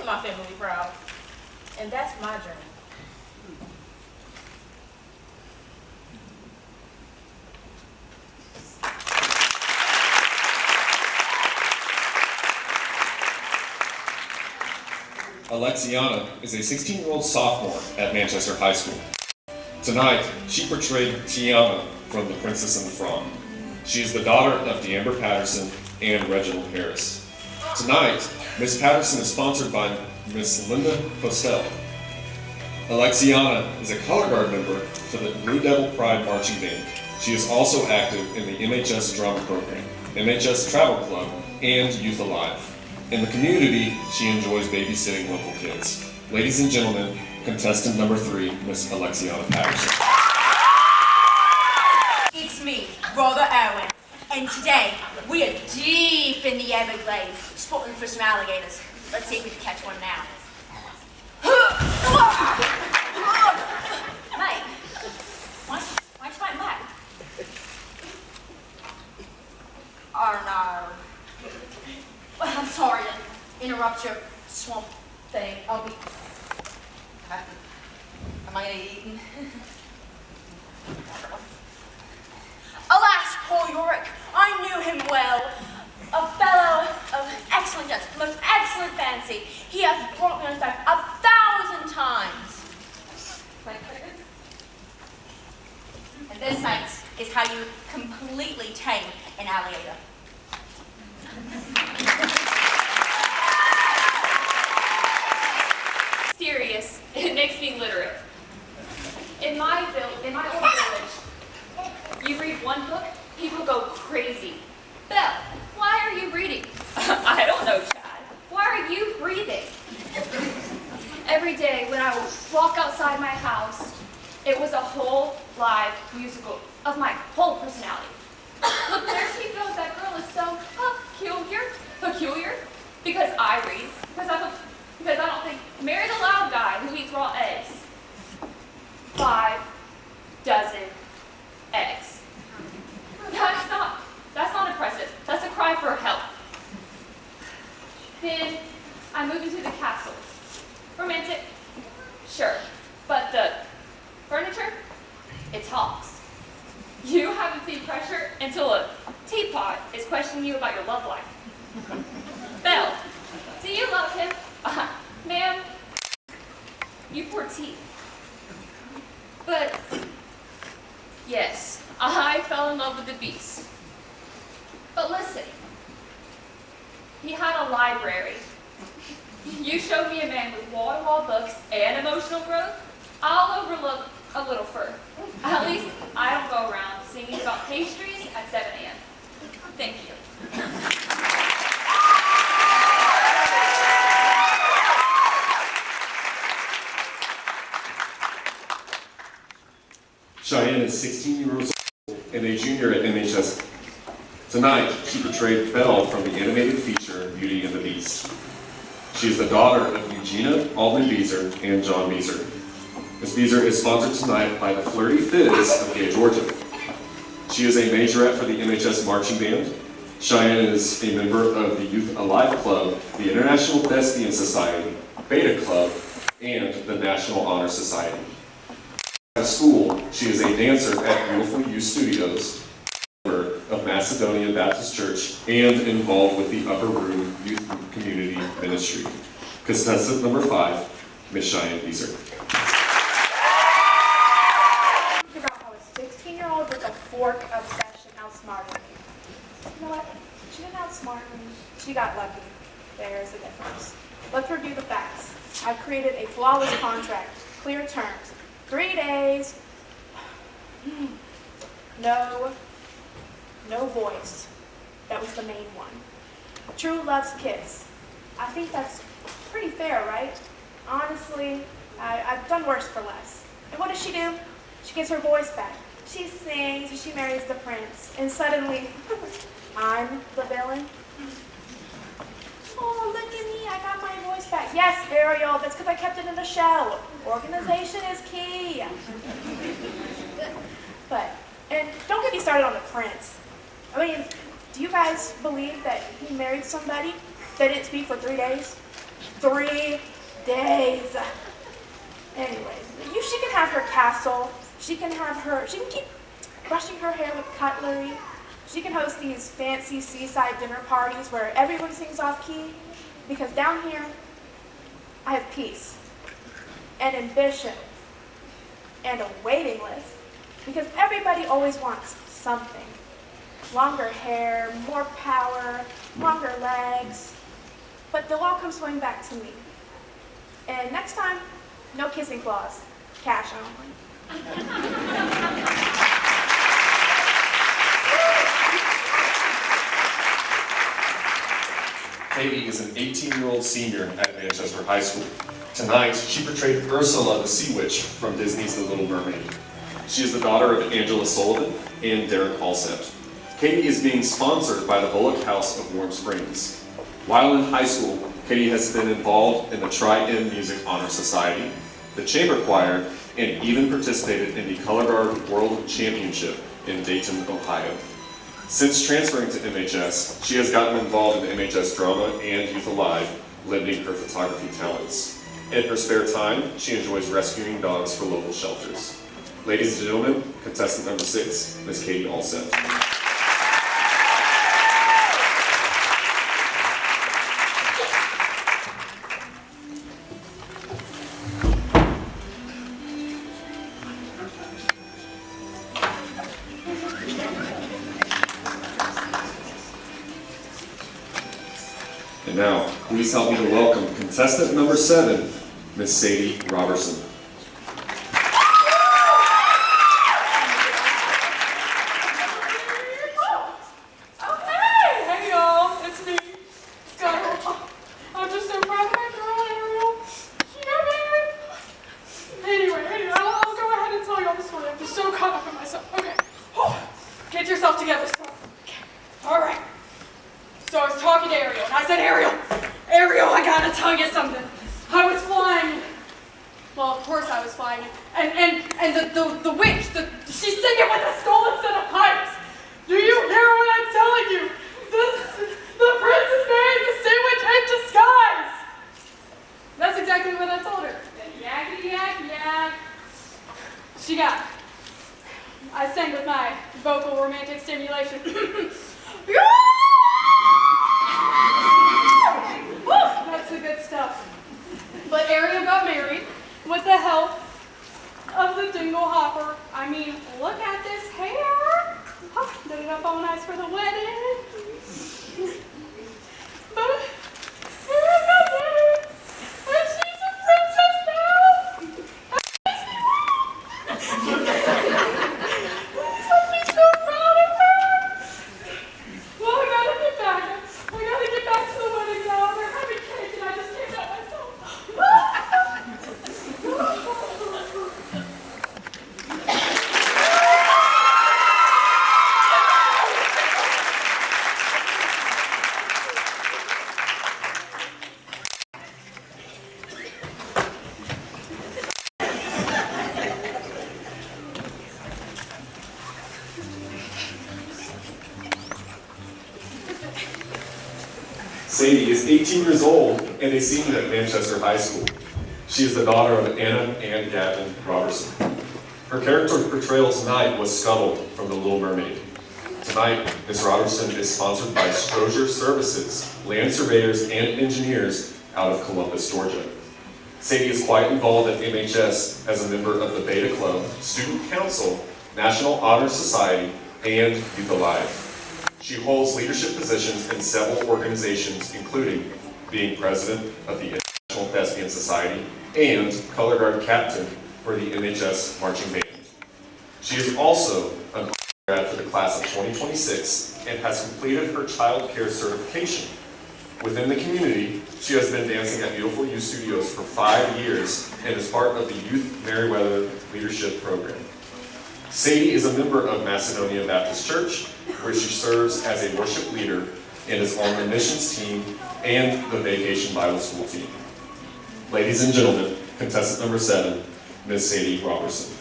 my family proud. And that's my journey. Alexiana is a 16-year-old sophomore at Manchester High School. Tonight, she portrayed Tiana from The Princess and the Frog. She is the daughter of D'Amber Patterson and Reginald Harris. Tonight, Miss Patterson is sponsored by Miss Linda Postel. Alexiana is a color guard member for the Blue Devil Pride Marching Band. She is also active in the MHS Drama Program, MHS Travel Club, and Youth Alive. In the community, she enjoys babysitting local kids. Ladies and gentlemen, contestant number 3, Miss Alexiana Patterson. It's me, Brother Erwin, and today we are deep in the Everglades, spotting for some alligators. Let's see if we can catch one now. Mate, why'd you fight back? Oh no. Well, I'm sorry to interrupt your swamp thing. I'll be... Am I gonna get eaten? Alas, poor Yorick, I knew him well. A fellow of excellent jest, most excellent fancy. He hath brought me on his back 1,000 times. And this, mates, is how you completely tame an alligator. Serious. It makes me literate. In my old village, you read one book, people go crazy. Belle, why are you reading? I don't know, Chad. Why are you breathing? Every day when I would walk outside my house, it was a whole live musical of my whole personality. Look, there she goes. That girl is so peculiar, because I read, because I don't think, marry the loud guy who eats raw eggs. 5 dozen eggs. That's not impressive. That's a cry for help. Then I moved into the castle. Romantic? Sure. But the furniture? It's hogs. You haven't seen pressure until a teapot is questioning you about your love life. Belle, do you love him? Ma'am, you poor teeth. But, yes, I fell in love with the beast. But listen, he had a library. You showed me a man with wall-to-wall books and emotional growth. I'll overlook a little fur. At least I don't go around singing about pastries at 7 a.m. Thank you. Cheyenne is 16 years old and a junior at MHS. Tonight, she portrayed Belle from the animated feature Beauty and the Beast. She is the daughter of Eugenia Alden Beezer and John Beezer. Ms. Beezer is sponsored tonight by the Flirty Fizz of Gay, Georgia. She is a majorette for the MHS Marching Band. Cheyenne is a member of the Youth Alive Club, the International Thespian Society, Beta Club, and the National Honor Society. At school, she is a dancer at Beautiful Youth Studios, member of Macedonian Baptist Church, and involved with the Upper Room Youth Community Ministry. Contestant number 5, Ms. Cheyenne Beezer. Think about how a 16-year-old with a fork obsession outsmarted me. You know what? She didn't outsmart me. She got lucky. There's the difference. Let's review the facts. I created a flawless contract, clear terms, 3 days, no voice. That was the main one. True love's kiss. I think that's pretty fair, right? Honestly, I've done worse for less. And what does she do? She gets her voice back. She sings and she marries the prince. And suddenly, I'm the villain. Oh, look at me, I got my voice back. Yes, Ariel, that's because I kept it in the shell. Organization is key. And don't get me started on the prince. I mean, do you guys believe that he married somebody that didn't speak for 3 days? 3 days. Anyways, she can have her castle. She can keep brushing her hair with cutlery. She can host these fancy seaside dinner parties where everyone sings off key. Because down here, I have peace and ambition and a waiting list. Because everybody always wants something. Longer hair, more power, longer legs. But they'll all come swimming back to me. And next time, no kissing claws, cash only. Katie is an 18-year-old senior at Manchester High School. Tonight, she portrayed Ursula the Sea Witch from Disney's The Little Mermaid. She is the daughter of Angela Sullivan and Derek Alsett. Katie is being sponsored by the Bullock House of Warm Springs. While in high school, Katie has been involved in the Tri-M Music Honor Society, the Chamber Choir, and even participated in the Color Guard World Championship in Dayton, Ohio. Since transferring to MHS, she has gotten involved in MHS drama and Youth Alive, lending her photography talents. In her spare time, she enjoys rescuing dogs for local shelters. Ladies and gentlemen, contestant number 6, Miss Katie Alsett. And now, please help me to welcome contestant number 7, Miss Sadie Robertson. Hey y'all, it's me, Scott. I'm just so proud of my girl, Ariel. She got married. Anyway, I'll go ahead and tell y'all the story. I'm just so caught up in myself. Okay, get yourself together, Scott. Okay. All right. So I was talking to Ariel, and I said, Ariel, I gotta tell you something. I was flying. Well, of course I was flying. And the witch, she's singing with a stolen set of pipes. Do you hear what I'm telling you? The prince is marrying the sea witch in disguise. That's exactly what I told her. Yakety yak yak. She got it. I sang with my vocal romantic stimulation. That's the good stuff. But Ariel got married with the help of the dingle hopper. I mean, look at this hair. Did it up all nice for the wedding. But Ariel got married, and she's a princess now. I'm so proud of her. Well, I gotta get back to the wedding now. They're having cake and I just can't help myself. Sadie is 18 years old and a senior at Manchester High School. She is the daughter of Anna and Gavin Robertson. Her character portrayal tonight was Scuttle from The Little Mermaid. Tonight, Ms. Robertson is sponsored by Strozier Services, land surveyors and engineers out of Columbus, Georgia. Sadie is quite involved at MHS as a member of the Beta Club, Student Council, National Honor Society, and Youth Alive. She holds leadership positions in several organizations, including being president of the International Thespian Society and color guard captain for the MHS Marching Band. She is also an grad for the class of 2026 and has completed her child care certification. Within the community, she has been dancing at Beautiful You Studios for 5 years and is part of the Youth Meriwether Leadership Program. Sadie is a member of Macedonia Baptist Church, where she serves as a worship leader and is on the missions team and the Vacation Bible School team. Ladies and gentlemen, contestant number 7, Ms. Sadie Robertson.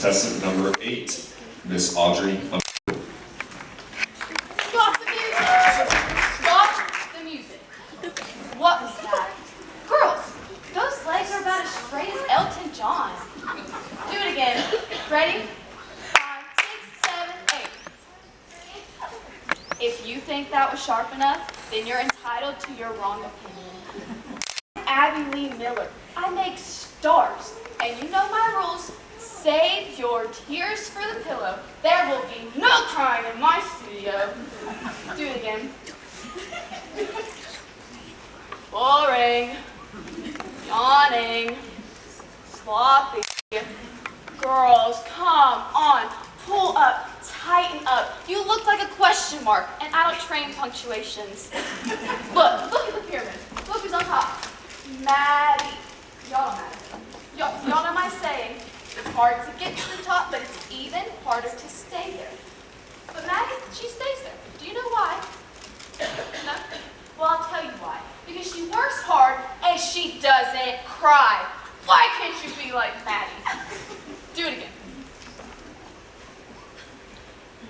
contestant number 8, Miss Audrey. Stop the music! Stop the music. What was that? Girls, those legs are about as straight as Elton John. Do it again. Ready? 5, 6, 7, 8. If you think that was sharp enough, then you're entitled to your wrong opinion. Abby Lee Miller. I make stars. And you know my rules. Save your tears for the pillow. There will be no crying in my studio. Do it again. Boring. Yawning. Sloppy. Girls, come on. Pull up. Tighten up. You look like a question mark, and I don't train punctuations. Look at the pyramid. Look who's on top. Maddie. Y'all know Maddie. Y'all know my saying. It's hard to get to the top, but it's even harder to stay there. But Maddie, she stays there. Do you know why? No? Well, I'll tell you why. Because she works hard and she doesn't cry. Why can't you be like Maddie? Do it again.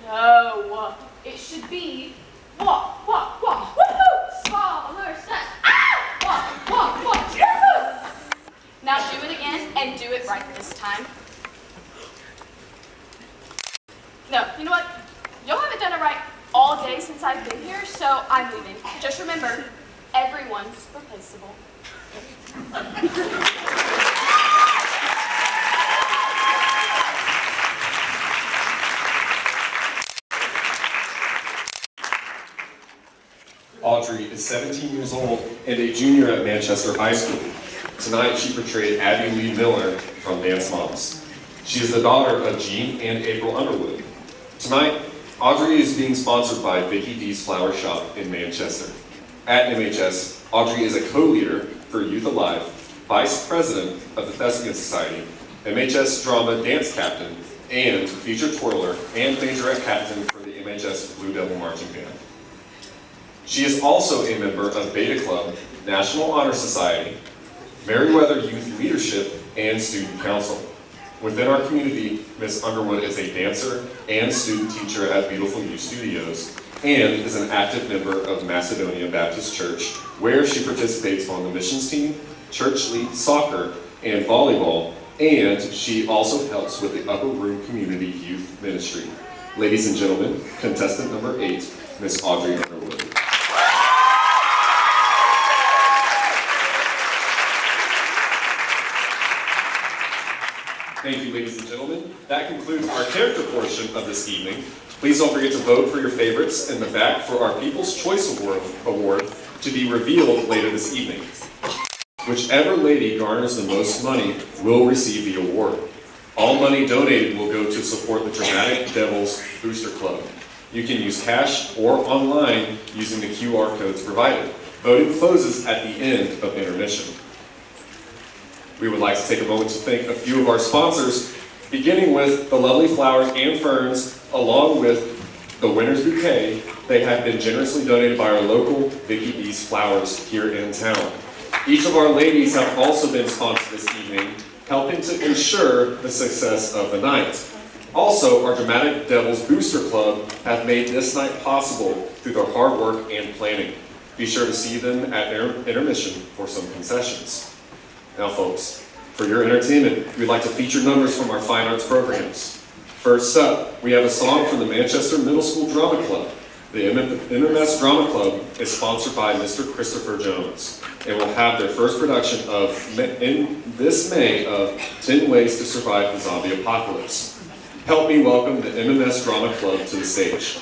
No, it should be walk, walk, walk, woohoo! Smaller steps. Ah! Walk, walk, walk, woohoo! Now do it again and do it right this time. No, you know what? Y'all haven't done it right all day since I've been here, so I'm leaving. Just remember, everyone's replaceable. Audrey is 17 years old and a junior at Manchester High School. Tonight, she portrayed Abby Lee Miller from Dance Moms. She is the daughter of Jean and April Underwood. Tonight, Audrey is being sponsored by Vicky D's Flower Shop in Manchester. At MHS, Audrey is a co-leader for Youth Alive, vice president of the Thespian Society, MHS Drama Dance Captain, and featured twirler and majorette captain for the MHS Blue Devil Marching Band. She is also a member of Beta Club, National Honor Society, Meriwether Youth Leadership, and Student Council. Within our community, Ms. Underwood is a dancer and student teacher at Beautiful You Studios, and is an active member of Macedonia Baptist Church, where she participates on the missions team, church league soccer, and volleyball, and she also helps with the Upper Room Community Youth Ministry. Ladies and gentlemen, contestant number 8, Ms. Audrey Underwood. Thank you, ladies and gentlemen. That concludes our character portion of this evening. Please don't forget to vote for your favorites in the back for our People's Choice Award to be revealed later this evening. Whichever lady garners the most money will receive the award. All money donated will go to support the Dramatic Devils Booster Club. You can use cash or online using the QR codes provided. Voting closes at the end of intermission. We would like to take a moment to thank a few of our sponsors, beginning with the lovely flowers and ferns, along with the winner's bouquet. They have been generously donated by our local Vicky D's Flowers here in town. Each of our ladies have also been sponsored this evening, helping to ensure the success of the night. Also, our Dramatic Devils Booster Club have made this night possible through their hard work and planning. Be sure to see them at intermission for some concessions. Now folks, for your entertainment, we'd like to feature numbers from our fine arts programs. First up, we have a song from the Manchester Middle School Drama Club. The MMS Drama Club is sponsored by Mr. Christopher Jones and will have their first production in this May of 10 Ways to Survive the Zombie Apocalypse. Help me welcome the MMS Drama Club to the stage.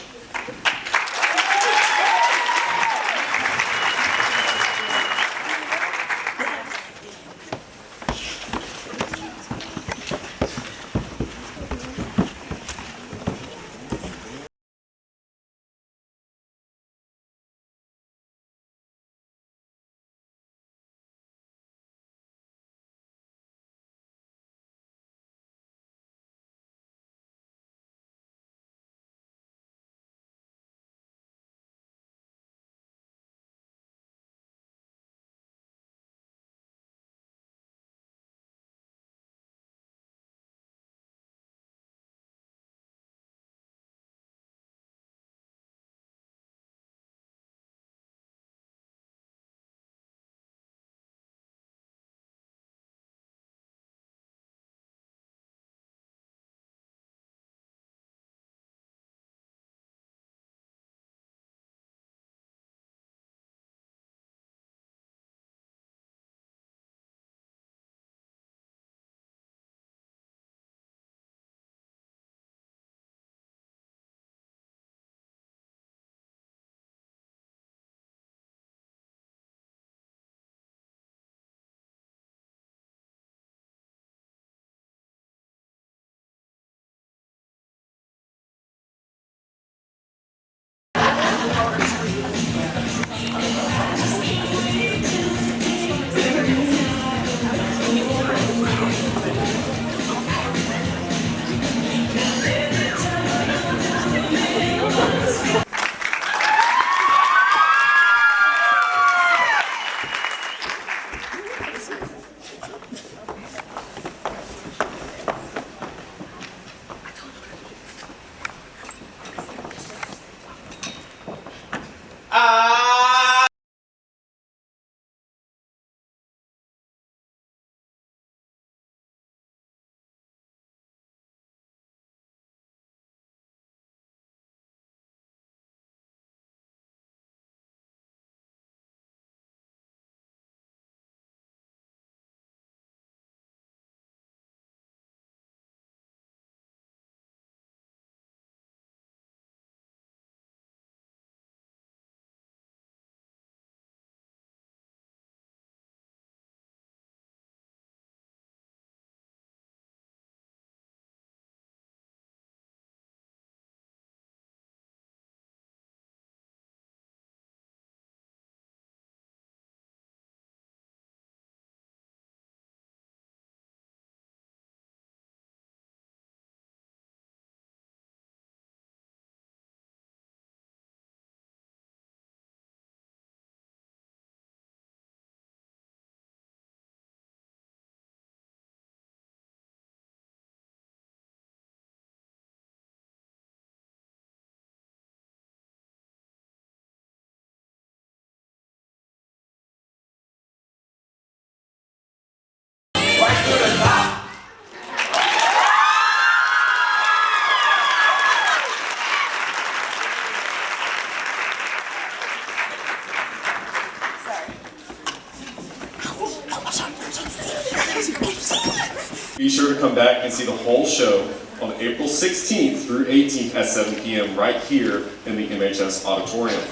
Be sure to come back and see the whole show on April 16th through 18th at 7 p.m. right here in the MHS auditorium.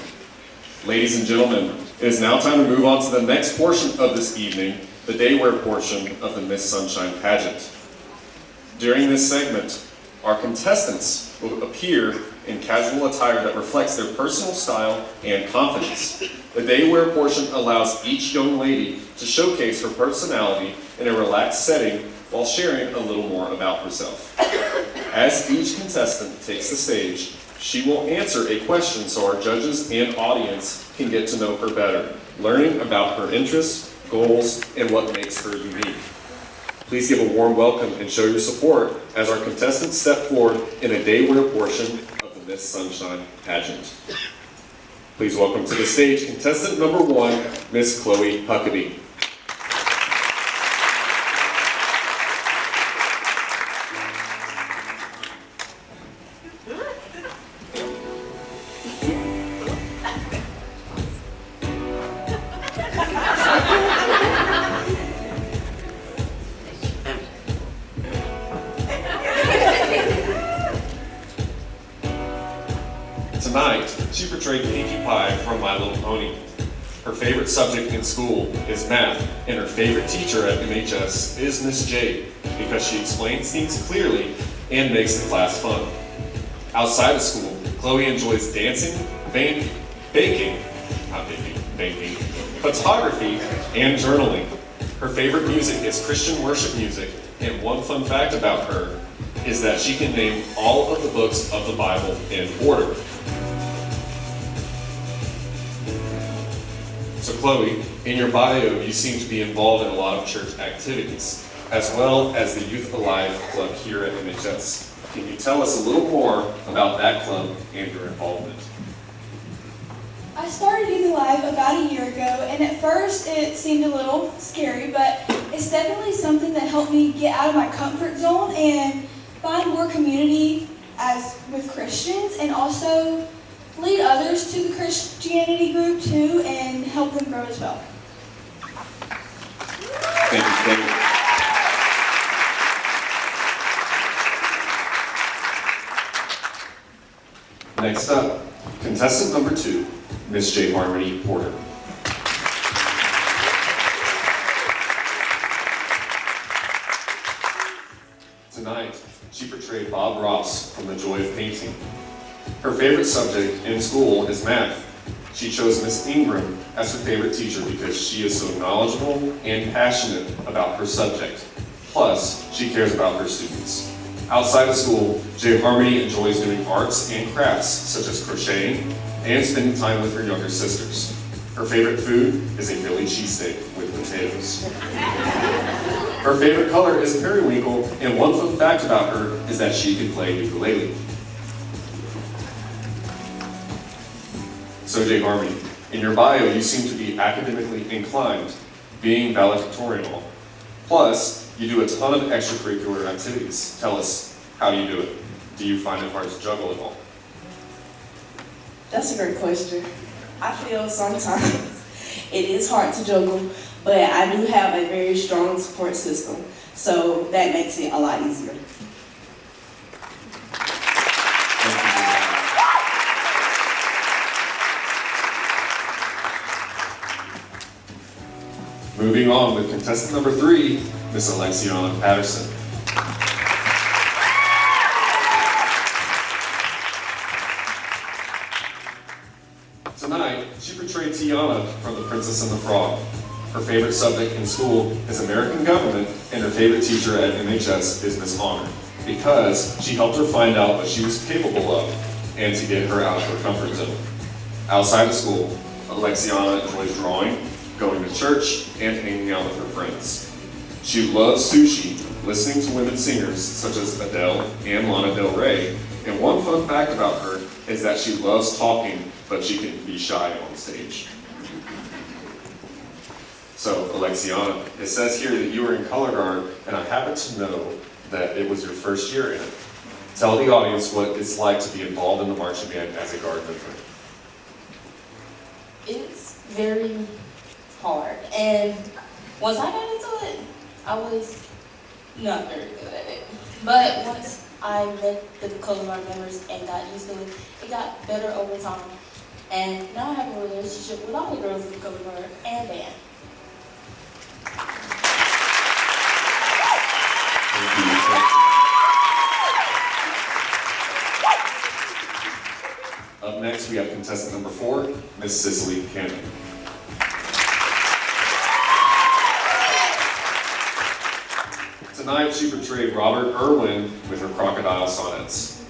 Ladies and gentlemen, it is now time to move on to the next portion of this evening, the day wear portion of the Miss Sunshine Pageant. During this segment, our contestants will appear in casual attire that reflects their personal style and confidence. The day wear portion allows each young lady to showcase her personality in a relaxed setting while sharing a little more about herself. As each contestant takes the stage, she will answer a question so our judges and audience can get to know her better, learning about her interests, goals, and what makes her unique. Please give a warm welcome and show your support as our contestants step forward in a day wear portion of the Miss Sunshine Pageant. Please welcome to the stage contestant number 1, Miss Chloe Huckabee. Tonight, she portrayed Pinkie Pie from My Little Pony. Her favorite subject in school is math, and her favorite teacher at MHS is Miss Jade because she explains things clearly and makes the class fun. Outside of school, Chloe enjoys dancing, banking, photography, and journaling. Her favorite music is Christian worship music, and one fun fact about her is that she can name all of the books of the Bible in order. So Chloe, in your bio, you seem to be involved in a lot of church activities, as well as the Youth Alive Club here at MHS. Can you tell us a little more about that club and your involvement? I started Youth Alive about a year ago, and at first it seemed a little scary, but it's definitely something that helped me get out of my comfort zone and find more community as with Christians, and also lead others to the Christianity group too, and help them grow as well. Thank you. Next up, contestant number 2, Miss J. Harmony Porter. Tonight, she portrayed Bob Ross from The Joy of Painting. Her favorite subject in school is math. She chose Miss Ingram as her favorite teacher because she is so knowledgeable and passionate about her subject. Plus, she cares about her students. Outside of school, J. Harmony enjoys doing arts and crafts such as crocheting and spending time with her younger sisters. Her favorite food is a Philly cheesesteak with potatoes. Her favorite color is periwinkle, and one fun fact about her is that she can play ukulele. So J. Harmony, in your bio, you seem to be academically inclined, being valedictorian. Plus, you do a ton of extracurricular activities. Tell us, how do you do it? Do you find it hard to juggle it all? That's a great question. I feel sometimes it is hard to juggle, but I do have a very strong support system, so that makes it a lot easier. Moving on with contestant number 3, Miss Alexiana Patterson. Tonight, she portrayed Tiana from The Princess and the Frog. Her favorite subject in school is American government, and her favorite teacher at MHS is Miss Honor, because she helped her find out what she was capable of and to get her out of her comfort zone. Outside of school, Alexiana enjoys drawing, going to church, and hanging out with her friends. She loves sushi, listening to women singers such as Adele and Lana Del Rey, and one fun fact about her is that she loves talking, but she can be shy on stage. So, Alexiana, it says here that you were in color guard, and I happen to know that it was your first year in it. Tell the audience what it's like to be involved in the marching band as a guard member. It's very hard, and once I got into it, I was not very good at it. But once I met the Color Guard members and got used to it, it got better over time. And now I have a relationship with all the girls in the Color Guard and band. Up next, we have contestant number 4, Miss Cicely Cannon. Tonight, she portrayed Robert Irwin with her crocodile sonnets.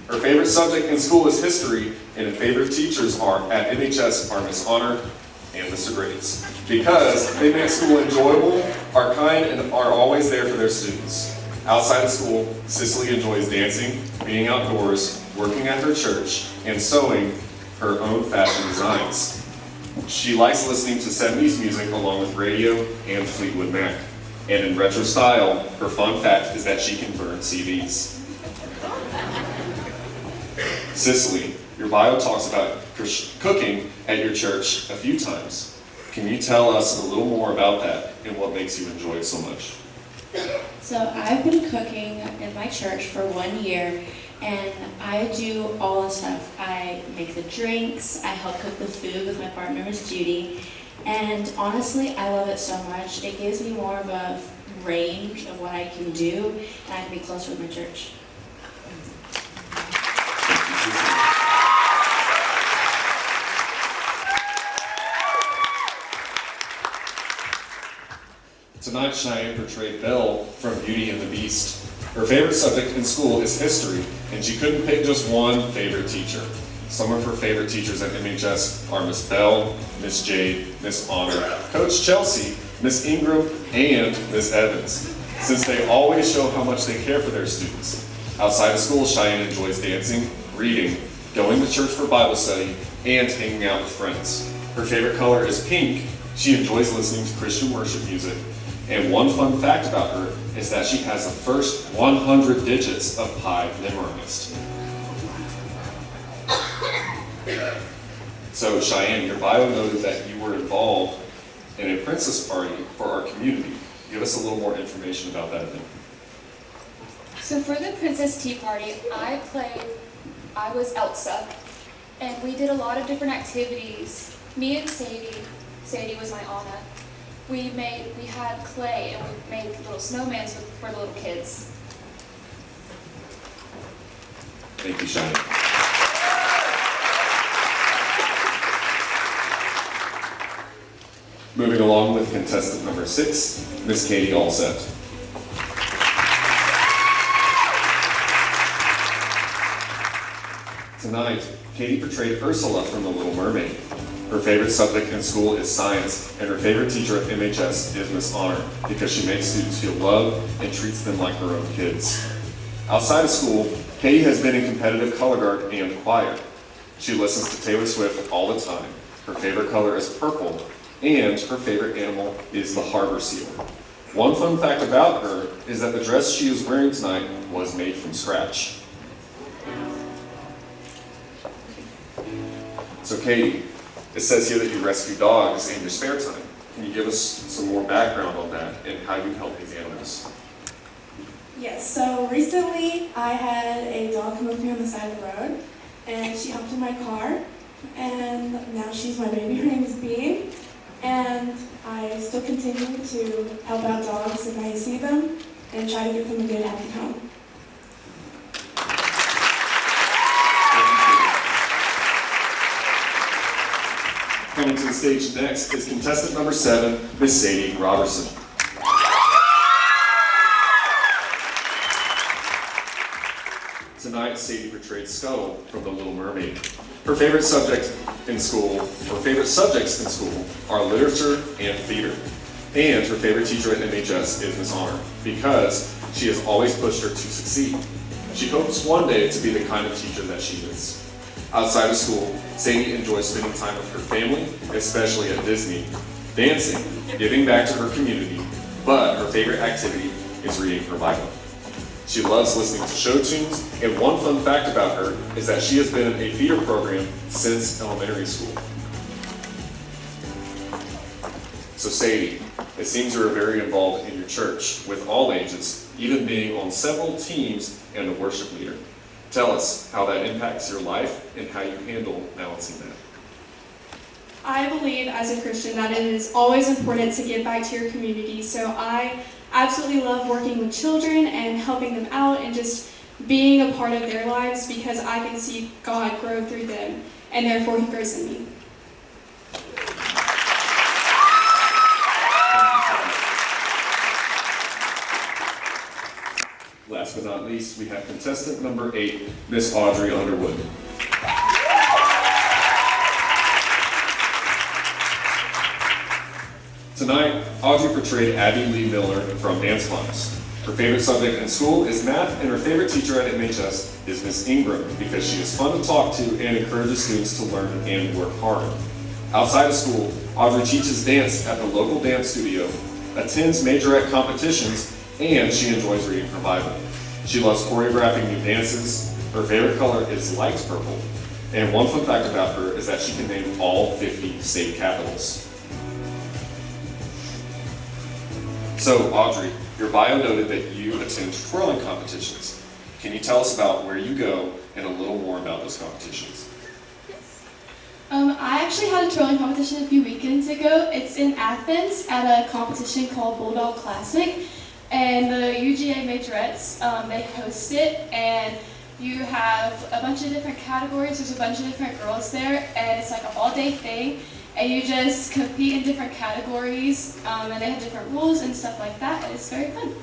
Her favorite subject in school is history, and her favorite teachers at MHS are Miss Honor and Mr. Graves, because they make school enjoyable, are kind, and are always there for their students. Outside of school, Cicely enjoys dancing, being outdoors, working at her church, and sewing her own fashion designs. She likes listening to 70s music along with radio and Fleetwood Mac. And in retro style, her fun fact is that she can burn CDs. Cicely, your bio talks about cooking at your church a few times. Can you tell us a little more about that and what makes you enjoy it so much? So I've been cooking in my church for 1 year, and I do all the stuff. I make the drinks, I help cook the food with my partner, Miss Judy, and honestly, I love it so much. It gives me more of a range of what I can do, and I can be closer with my church. Tonight, Cheyenne portrayed Belle from Beauty and the Beast. Her favorite subject in school is history, and she couldn't pick just one favorite teacher. Some of her favorite teachers at MHS are Miss Bell, Miss Jade, Miss Honor, Coach Chelsea, Miss Ingram, and Miss Evans, since they always show how much they care for their students. Outside of school, Cheyenne enjoys dancing, reading, going to church for Bible study, and hanging out with friends. Her favorite color is pink. She enjoys listening to Christian worship music. And one fun fact about her is that she has the first 100 digits of pi memorized. So Cheyenne, your bio noted that you were involved in a princess party for our community. Give us a little more information about that event. So for the Princess Tea Party, I was Elsa, and we did a lot of different activities. Me and Sadie was my Anna. We had clay and we made little snowmans for the little kids. Thank you, Cheyenne. Moving along with contestant number 6, Miss Katie Allset. Tonight, Katie portrayed Ursula from The Little Mermaid. Her favorite subject in school is science, and her favorite teacher at MHS is Miss Honor, because she makes students feel loved and treats them like her own kids. Outside of school, Katie has been in competitive color guard and choir. She listens to Taylor Swift all the time. Her favorite color is purple, and her favorite animal is the harbor seal. One fun fact about her is that the dress she is wearing tonight was made from scratch. So Katie, it says here that you rescue dogs in your spare time. Can you give us some more background on that and how you help these animals? Yes, so recently I had a dog come up to me on the side of the road, and she hopped in my car, and now she's my baby. Her name is Bean, and I still continue to help out dogs if I see them and try to give them a good, happy home. Coming to the stage next is contestant number 7, Miss Sadie Robertson. Tonight, Sadie portrayed Scuttle from The Little Mermaid. Her favorite subjects in school are literature and theater. And her favorite teacher at MHS is Miss Honor, because she has always pushed her to succeed. She hopes one day to be the kind of teacher that she is. Outside of school, Sadie enjoys spending time with her family, especially at Disney, dancing, giving back to her community, but her favorite activity is reading her Bible. She loves listening to show tunes, and one fun fact about her is that she has been in a theater program since elementary school. So Sadie, it seems you are very involved in your church with all ages. even being on several teams and a worship leader. Tell us how that impacts your life and how you handle balancing that. I believe as a Christian that it is always important to give back to your community. So I absolutely love working with children and helping them out and just being a part of their lives because I can see God grow through them and therefore He grows in me. Last but not least, we have contestant number 8, Miss Audrey Underwood. Tonight, Audrey portrayed Abby Lee Miller from Dance Class. Her favorite subject in school is math, and her favorite teacher at MHS is Miss Ingram because she is fun to talk to and encourages students to learn and work hard. Outside of school, Audrey teaches dance at the local dance studio, attends majorette competitions, and she enjoys reading her Bible. She loves choreographing new dances. Her favorite color is light purple. And one fun fact about her is that she can name all 50 state capitals. So, Audrey, your bio noted that you attend twirling competitions. Can you tell us about where you go and a little more about those competitions? I actually had a twirling competition a few weekends ago. It's in Athens at a competition called Bulldog Classic. And the UGA majorettes, they host it, and you have a bunch of different categories. There's a bunch of different girls there, and it's like an all-day thing. And you just compete in different categories, and they have different rules and stuff like that, and it's very fun.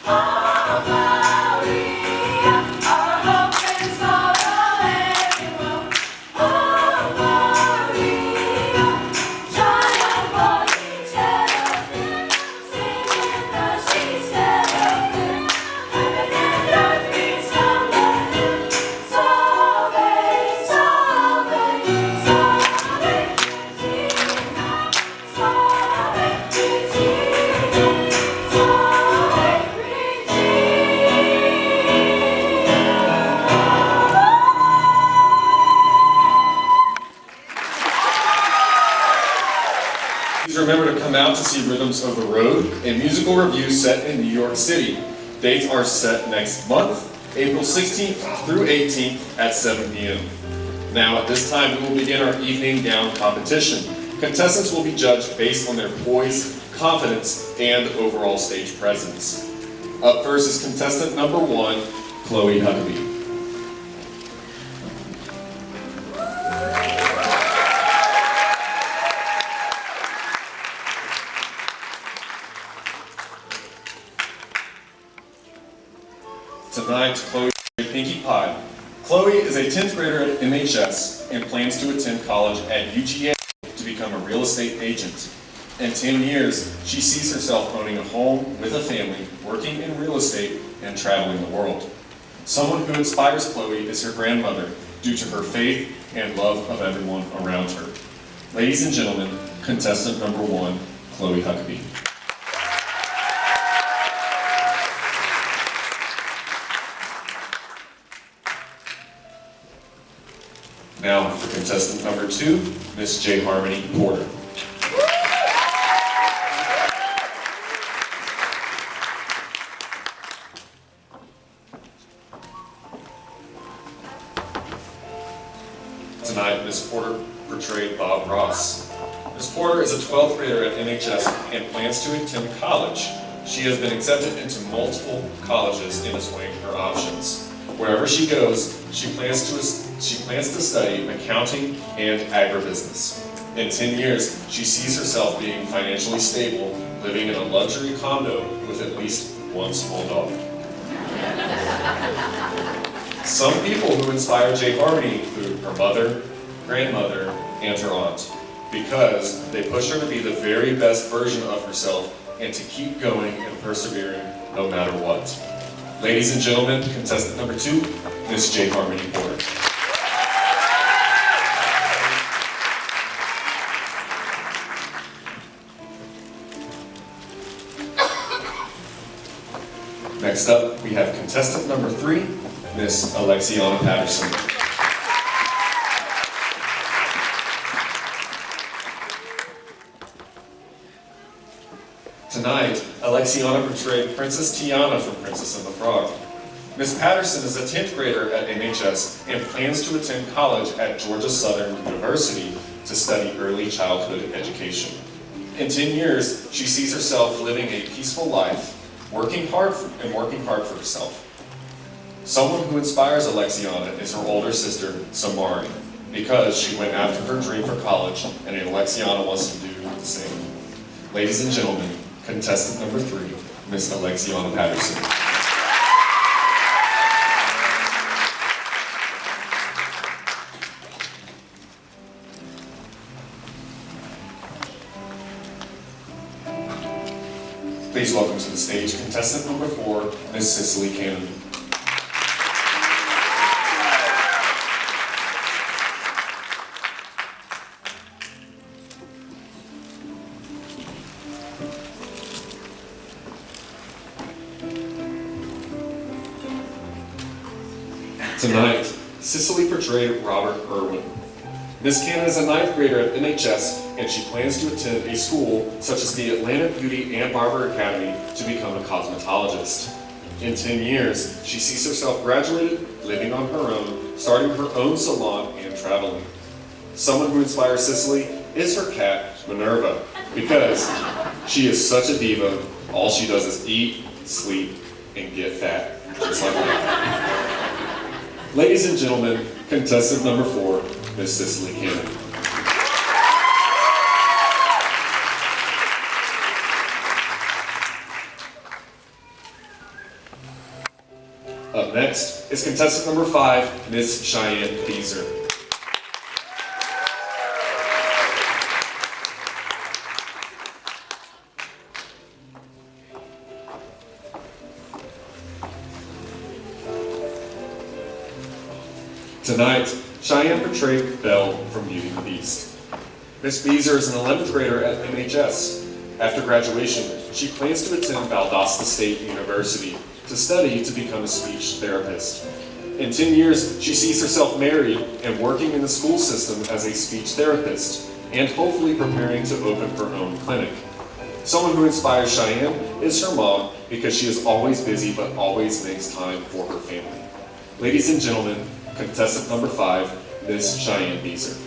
Oh, Please remember to come out to see Rhythms of the Road, a musical review set in New York City. Dates are set next month, April 16th through 18th at 7 p.m. Now at this time we will begin our evening gown competition. Contestants will be judged based on their poise, confidence, and overall stage presence. Up first is contestant number 1, Chloe Huckabee. Tonight, Chloe is a Pinkie Pie. Chloe is a 10th grader at MHS and plans to attend college at UGA to become a real estate agent. In 10 years, she sees herself owning a home with a family, working in real estate, and traveling the world. Someone who inspires Chloe is her grandmother due to her faith and love of everyone around her. Ladies and gentlemen, contestant number 1, Chloe Huckabee. Now for contestant number 2, Miss J. Harmony Porter. Tonight, Miss Porter portrayed Bob Ross. Miss Porter is a 12th grader at MHS and plans to attend college. She has been accepted into multiple colleges and is weighing her options. Wherever she goes, she plans to study accounting and agribusiness. In 10 years, she sees herself being financially stable, living in a luxury condo with at least one small dog. Some people who inspire J. Harmony include her mother, grandmother, and her aunt, because they push her to be the very best version of herself and to keep going and persevering no matter what. Ladies and gentlemen, contestant number 2, Miss J. Harmony Porter. Next up, we have contestant number 3, Miss Alexiana Patterson. Tonight, Alexiana portrayed Princess Tiana from Princess and the Frog. Miss Patterson is a 10th grader at MHS and plans to attend college at Georgia Southern University to study early childhood education. In 10 years, she sees herself living a peaceful life, working hard for herself. Someone who inspires Alexiana is her older sister, Samari, because she went after her dream for college and Alexiana wants to do the same. Ladies and gentlemen, contestant number 3, Miss Alexiana Patterson. Please welcome to the stage contestant number 4, Miss Cicely Cannon. Tonight, Cicely portrayed Robert Irwin. Miss Cannon is a 9th grader at MHS, and she plans to attend a school such as the Atlanta Beauty and Barber Academy to become a cosmetologist. In 10 years, she sees herself graduated, living on her own, starting her own salon, and traveling. Someone who inspires Cicely is her cat, Minerva, because she is such a diva. All she does is eat, sleep, and get fat, just like that. Ladies and gentlemen, contestant number 4, Miss Cicely Cannon. Up next is contestant number 5, Miss Cheyenne Beezer. Tonight, Cheyenne portrayed Belle from Beauty and the Beast. Miss Beezer is an 11th grader at MHS. After graduation, she plans to attend Valdosta State University to study to become a speech therapist. In 10 years, she sees herself married and working in the school system as a speech therapist. and hopefully preparing to open her own clinic. Someone who inspires Cheyenne is her mom because she is always busy but always makes time for her family. Ladies and gentlemen, contestant number 5, Miss Cheyenne Beezer.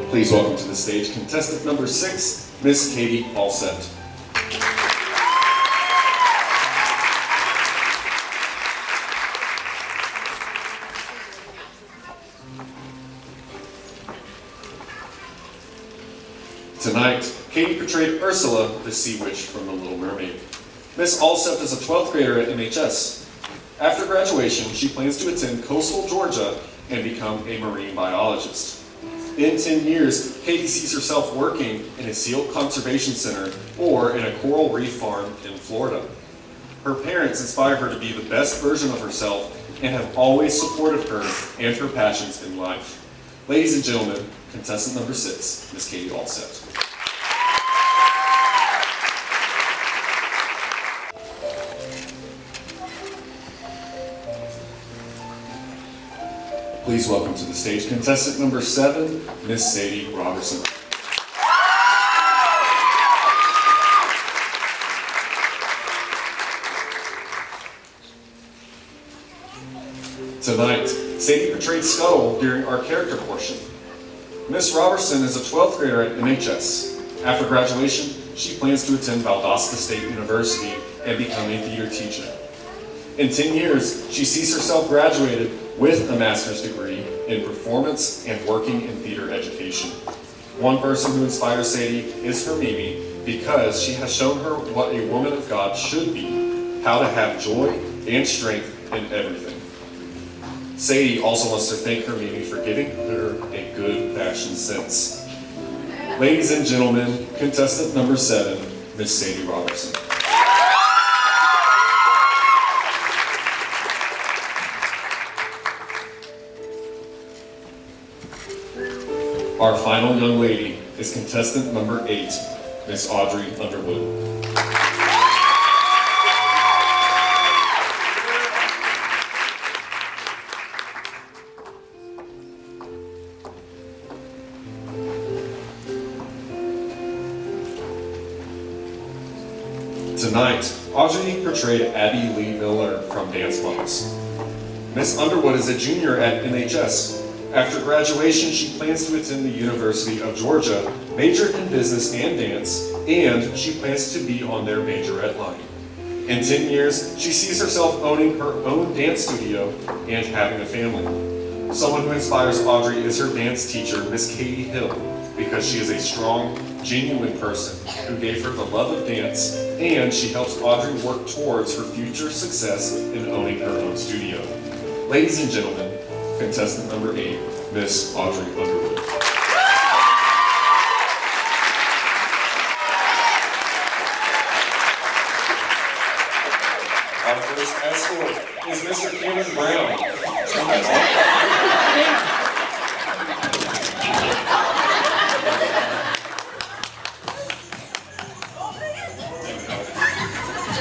Please welcome to the stage contestant number 6, Miss Katie Alsett. Tonight, Katie portrayed Ursula, the sea witch from The Little Mermaid. Miss Alsett is a 12th grader at MHS. After graduation, she plans to attend coastal Georgia and become a marine biologist. In 10 years, Katie sees herself working in a seal conservation center or in a coral reef farm in Florida. Her parents inspire her to be the best version of herself and have always supported her and her passions in life. Ladies and gentlemen, contestant number 6, Miss Katie Alsett. Please welcome to the stage contestant number 7, Miss Sadie Robertson. Tonight, Sadie portrayed Scuttle during our character portion. Miss Robertson is a 12th grader at MHS. After graduation, she plans to attend Valdosta State University and become a theater teacher. In 10 years, she sees herself graduated with a master's degree in performance and working in theater education. One person who inspires Sadie is her Mimi because she has shown her what a woman of God should be, how to have joy and strength in everything. Sadie also wants to thank her Mimi for giving her a good fashion sense. Ladies and gentlemen, contestant number 7, Miss Sadie Robertson. Our final young lady is contestant number 8, Miss Audrey Underwood. Tonight, Audrey portrayed Abby Lee Miller from Dance Moms. Miss Underwood is a junior at MHS. After graduation, she plans to attend the University of Georgia, major in business and dance, and she plans to be on their majorette line. In 10 years, she sees herself owning her own dance studio and having a family. Someone who inspires Audrey is her dance teacher, Miss Katie Hill, because she is a strong, genuine person who gave her the love of dance, and she helps Audrey work towards her future success in owning her own studio. Ladies and gentlemen, contestant number 8, Miss Audrey Underwood. Our first escort is Mr. Cameron Brown.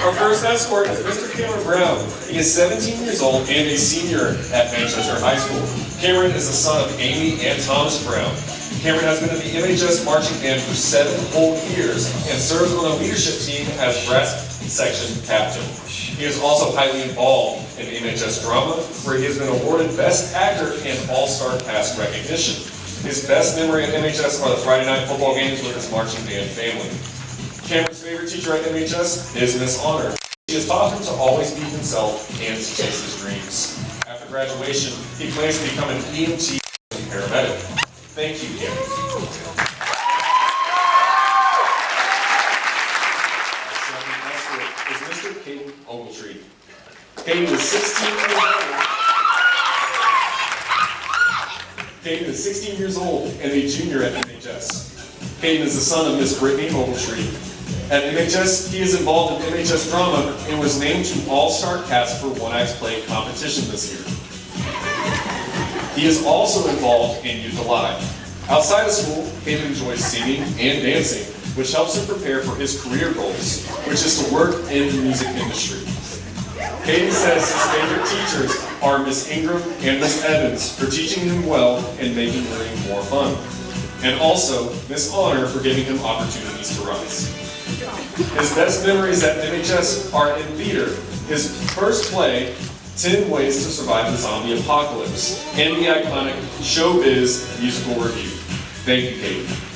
Our first escort is Mr. Cameron Brown. He is 17 years old and a senior at Manchester High School. Cameron is the son of Amy and Thomas Brown. Cameron has been in the MHS marching band for 7 whole years and serves on a leadership team as brass section captain. He is also highly involved in MHS drama, where he has been awarded Best Actor and All-Star Cast recognition. His best memory at MHS are the Friday night football games with his marching band family. Cameron's favorite teacher at MHS is Miss Honor. She has taught him to always be himself and to chase his dreams. After graduation, he plans to become an EMT and paramedic. Thank you, Cameron. Our second escort is Mr. Caden Ogletree. Caden is 16 years old. Caden is 16 years old and a junior at MHS. Caden is the son of Miss Brittany Ogletree. At MHS, he is involved in MHS drama and was named to All-Star Cast for One Act Play competition this year. He is also involved in Youth Alive. Outside of school, Caden enjoys singing and dancing, which helps him prepare for his career goals, which is to work in the music industry. Caden says his favorite teachers are Miss Ingram and Miss Evans for teaching him well and making learning more fun, and also Miss Honor for giving him opportunities to rise. His best memories at MHS are in theater, his first play, 10 Ways to Survive the Zombie Apocalypse, and the iconic Showbiz musical review. Thank you, Caden.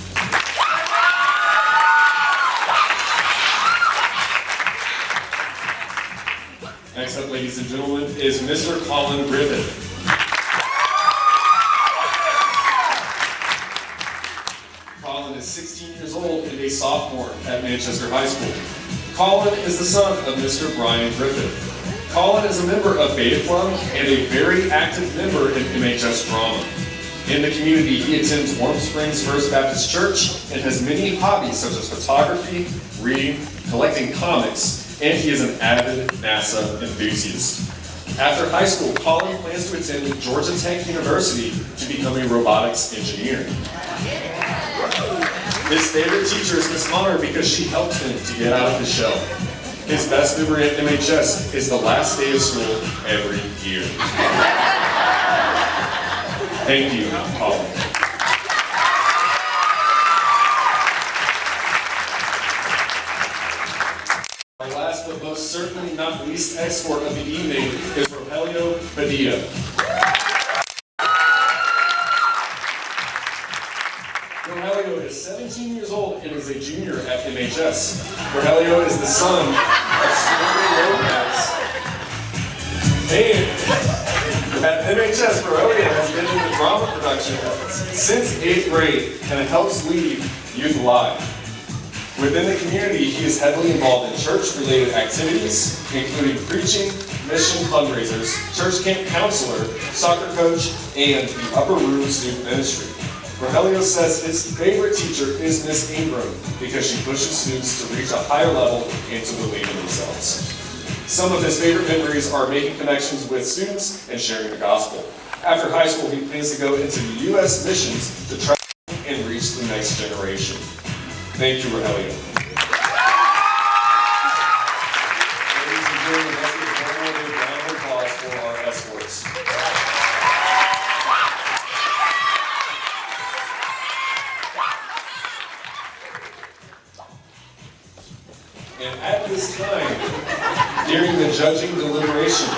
Next up, ladies and gentlemen, is Mr. Colin Griffin. Colin is 16 years old and a sophomore at Manchester High School. Colin is the son of Mr. Brian Griffin. Colin is a member of Beta Club and a very active member in MHS drama. In the community, he attends Warm Springs First Baptist Church and has many hobbies such as photography, reading, collecting comics, and he is an avid NASA enthusiast. After high school, Colin plans to attend Georgia Tech University to become a robotics engineer. His favorite teacher is Miss Honor because she helped him to get out of his shell. His best memory at MHS is the last day of school every year. Thank you, Colin. Our last but most certainly not least escort of the evening is Rogelio Padilla. Rogelio is 17 years old and is a junior at MHS. Rogelio is the son of Stormy Lopez. And at MHS, Rogelio has been in the drama production since 8th grade and helps lead Youth Live. Within the community, he is heavily involved in church-related activities, including preaching, mission fundraisers, church camp counselor, soccer coach, and the Upper Room Student Ministry. Rogelio says his favorite teacher is Miss Ingram because she pushes students to reach a higher level and to believe in themselves. Some of his favorite memories are making connections with students and sharing the gospel. After high school, he plans to go into the U.S. missions to travel and reach the next generation. Thank you, Rogelio. Ladies and gentlemen, let's give one more big round of applause for our escorts. And at this time, during the judging deliberation,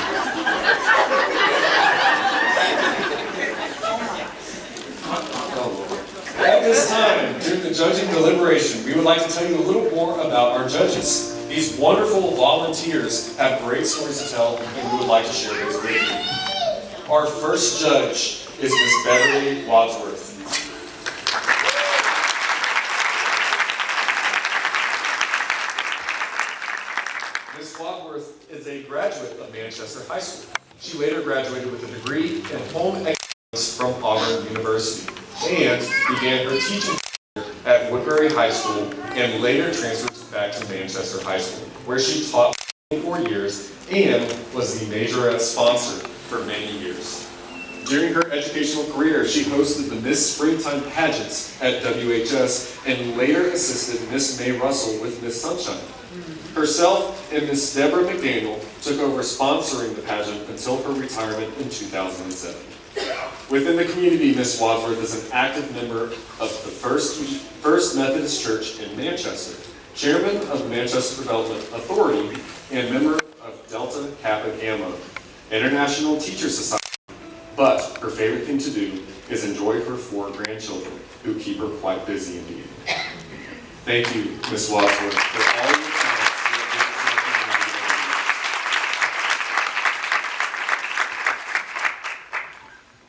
we would like to tell you a little more about our judges. These wonderful volunteers have great stories to tell, and we would like to share those with you. Our first judge is Miss Beverly Wadsworth. Miss Wadsworth is a graduate of Manchester High School. She later graduated with a degree in home economics from Auburn University and began her teaching at Woodbury High School and later transferred back to Manchester High School, where she taught for 4 years and was the majorette sponsor for many years. During her educational career, she hosted the Miss Springtime Pageants at WHS and later assisted Miss May Russell with Miss Sunshine. Herself and Miss Deborah McDaniel took over sponsoring the pageant until her retirement in 2007. Within the community, Miss Wadsworth is an active member of the First Methodist Church in Manchester, chairman of the Manchester Development Authority, and member of Delta Kappa Gamma, International Teacher Society. But her favorite thing to do is enjoy her 4 grandchildren, who keep her quite busy indeed. Thank you, Miss Wadsworth, for all your time.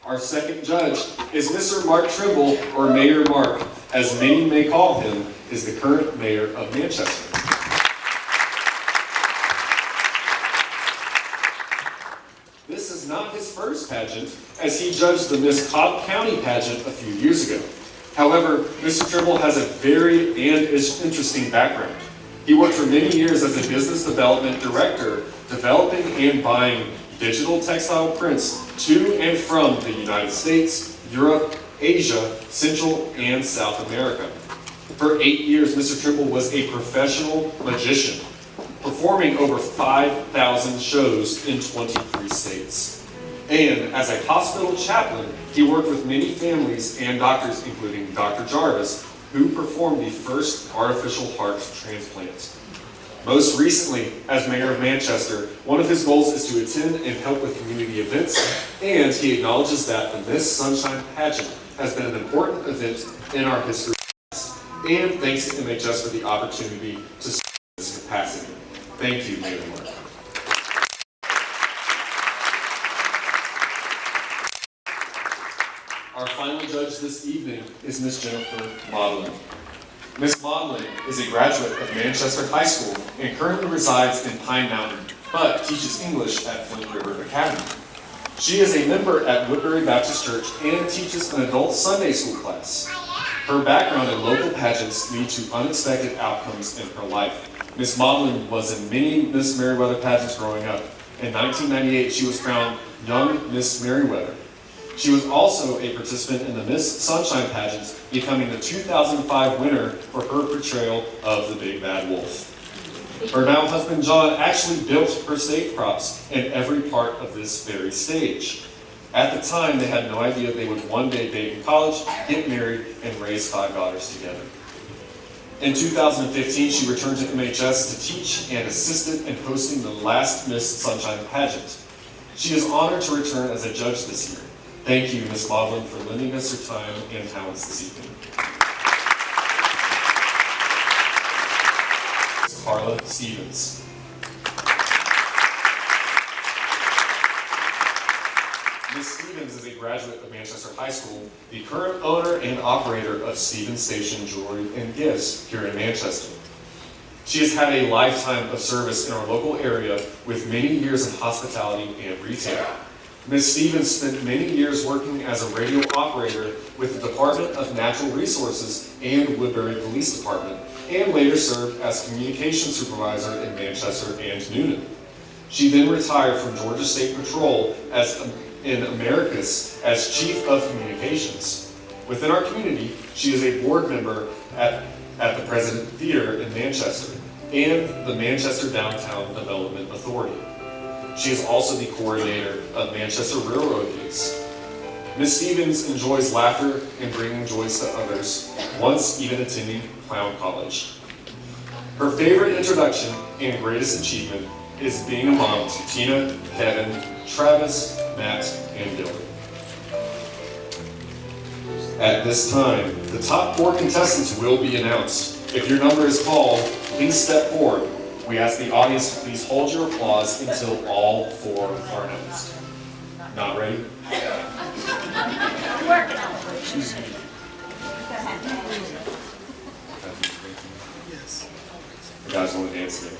Our second judge is Mr. Mark Trimble, or Mayor Mark, as many may call him, is the current mayor of Manchester. This is not his first pageant, as he judged the Miss Cobb County pageant a few years ago. However, Mr. Trimble has a very interesting background. He worked for many years as a business development director, developing and buying digital textile prints to and from the United States, Europe, Asia, Central, and South America. For 8 years, Mr. Triple was a professional magician, performing over 5,000 shows in 23 states. And as a hospital chaplain, he worked with many families and doctors, including Dr. Jarvis, who performed the first artificial heart transplant. Most recently, as mayor of Manchester, one of his goals is to attend and help with community events, and he acknowledges that the Miss Sunshine Pageant has been an important event in our history, and thanks to MHS for the opportunity to serve in this capacity. Thank you, Mayor Mark. Our final judge this evening is Miss Jennifer Maudlin. Miss Maudlin is a graduate of Manchester High School and currently resides in Pine Mountain, but teaches English at Flint River Academy. She is a member at Woodbury Baptist Church and teaches an adult Sunday school class. Her background in local pageants lead to unexpected outcomes in her life. Miss Maudlin was in many Miss Meriwether pageants growing up. In 1998, she was crowned Young Miss Meriwether. She was also a participant in the Miss Sunshine Pageant, becoming the 2005 winner for her portrayal of the Big Bad Wolf. Her now husband John actually built her stage props in every part of this very stage. At the time, they had no idea they would one day date in college, get married, and raise 5 daughters together. In 2015, she returned to MHS to teach and assisted in hosting the last Miss Sunshine Pageant. She is honored to return as a judge this year. Thank you, Ms. Maudlin, for lending us your time and talents this evening. Ms. Carla Stevens. Ms. Stevens is a graduate of Manchester High School, the current owner and operator of Stevens Station Jewelry and Gifts here in Manchester. She has had a lifetime of service in our local area with many years in hospitality and retail. Ms. Stevens spent many years working as a radio operator with the Department of Natural Resources and Woodbury Police Department, and later served as communications supervisor in Manchester and Noonan. She then retired from Georgia State Patrol in Americus as Chief of Communications. Within our community, she is a board member at the President Theater in Manchester and the Manchester Downtown Development Authority. She is also the coordinator of Manchester Railroad Gigs. Ms. Stevens enjoys laughter and bringing joys to others, once even attending clown college. Her favorite introduction and greatest achievement is being a mom to Tina, Kevin, Travis, Matt, and Dylan. At this time, the top 4 contestants will be announced. If your number is called, please step forward. We ask the audience to please hold your applause until all 4 are announced. Not ready? You guys want to dance again?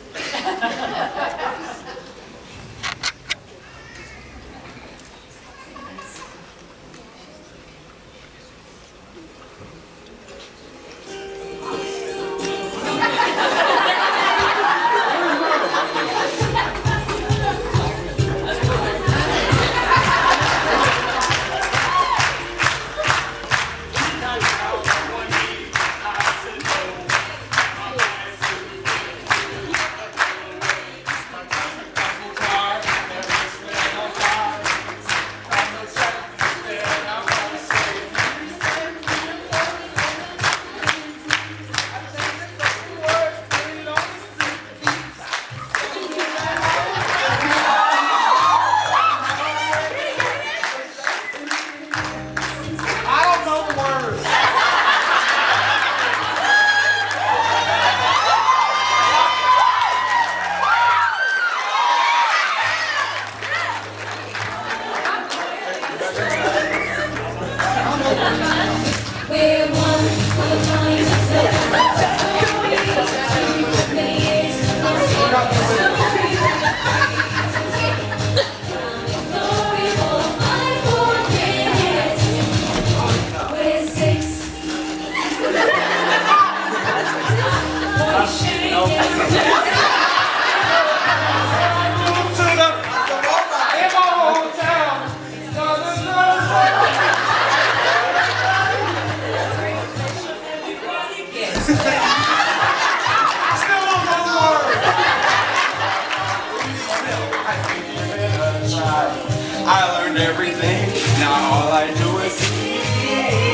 everything. Now all I do is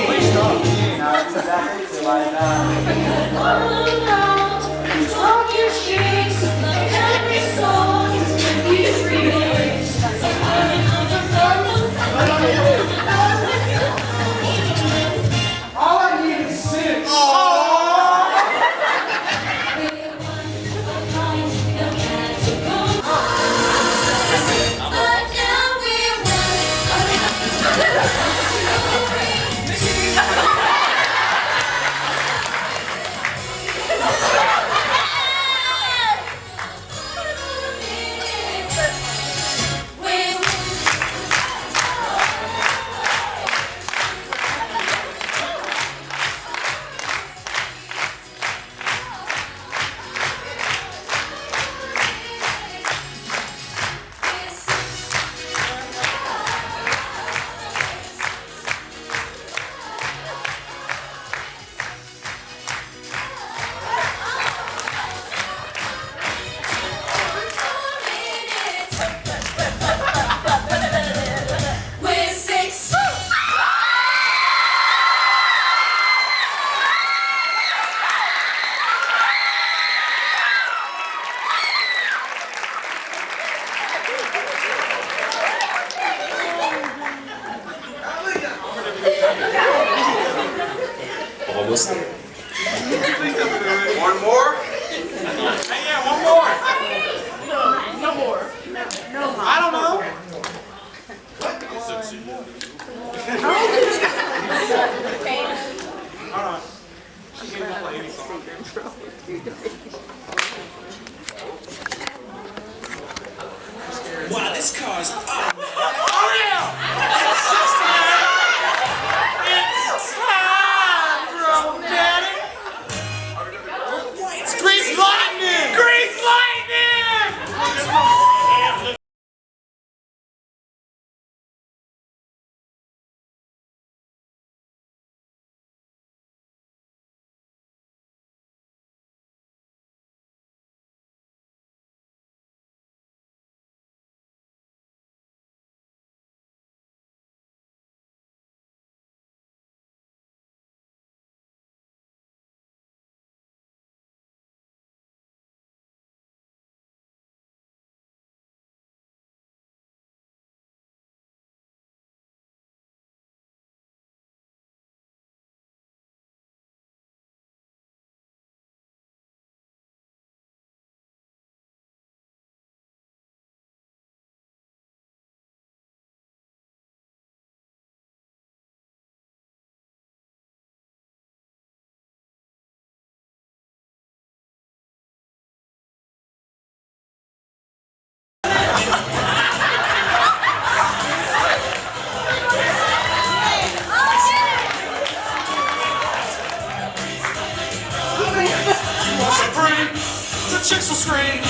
please don't be not today till I die. All I need is six. Almost there. One more? Hey, yeah, one more. No more. No, I don't know. Hold on. She can't play any song. Wow, this car's automatic. Oh yeah! It's time, bro, daddy. Grease lightning! Grease lightning! The chicks will scream.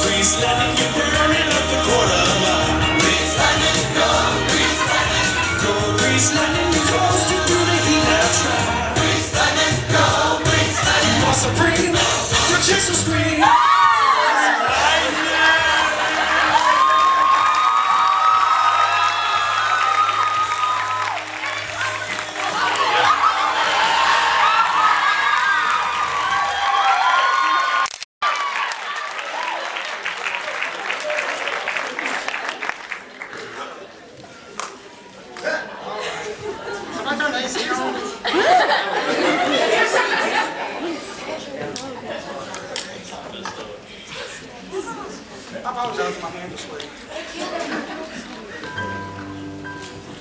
Grease lightning, you're burning up the quarter mile. Grease lightning, go, grease lightning. Go, grease lightning, you coasting through the heat now try. Grease lightning, go, grease lightning. You are supreme, the chicks will scream.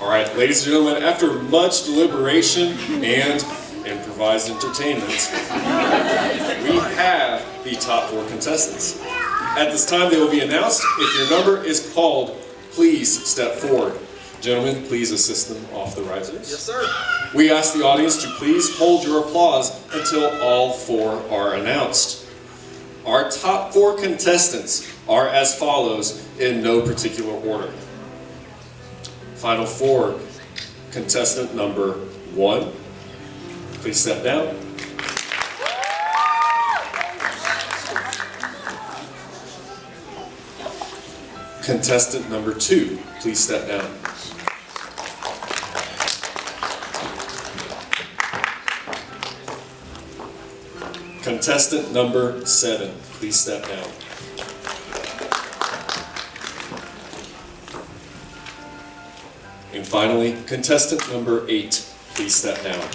All right, ladies and gentlemen, after much deliberation and improvised entertainment, we have the top 4 contestants. At this time, they will be announced. If your number is called, please step forward. Gentlemen, please assist them off the risers. Yes, sir. We ask the audience to please hold your applause until all 4 are announced. Our top 4 contestants are as follows in no particular order. Final 4, contestant number 1, please step down. Contestant number 2, please step down. Contestant number 7, please step down. And finally, contestant number 8, please step down.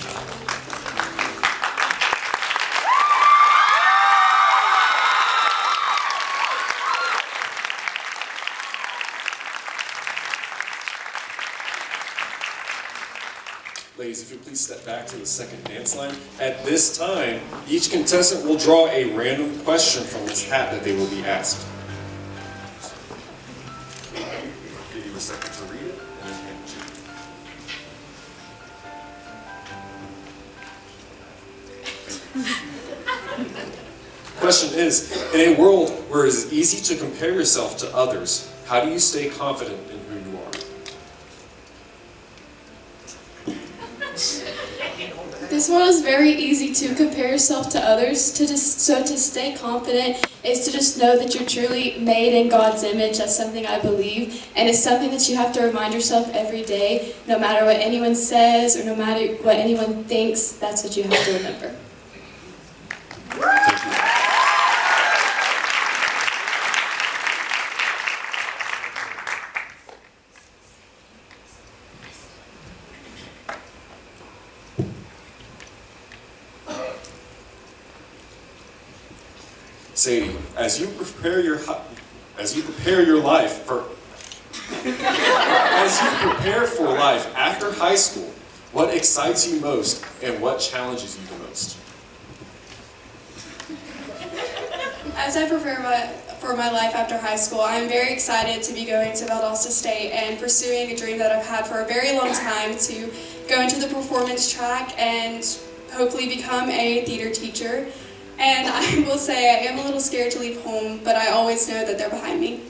Ladies, if you'll please step back to the second dance line. At this time, each contestant will draw a random question from this hat that they will be asked. I'll give you a second to read it and then hand it to you. Question is, in a world where it is easy to compare yourself to others, how do you stay confident in who you are? This one is very easy to compare yourself to others. To stay confident is to just know that you're truly made in God's image. That's something I believe, and it's something that you have to remind yourself every day, no matter what anyone says or no matter what anyone thinks. That's what you have to remember. Thank you. Sadie, as you prepare your life for life after high school, what excites you most and what challenges you the most? As I prepare for my life after high school, I'm very excited to be going to Valdosta State and pursuing a dream that I've had for a very long time, to go into the performance track and hopefully become a theater teacher. And I will say I am a little scared to leave home, but I always know that they're behind me.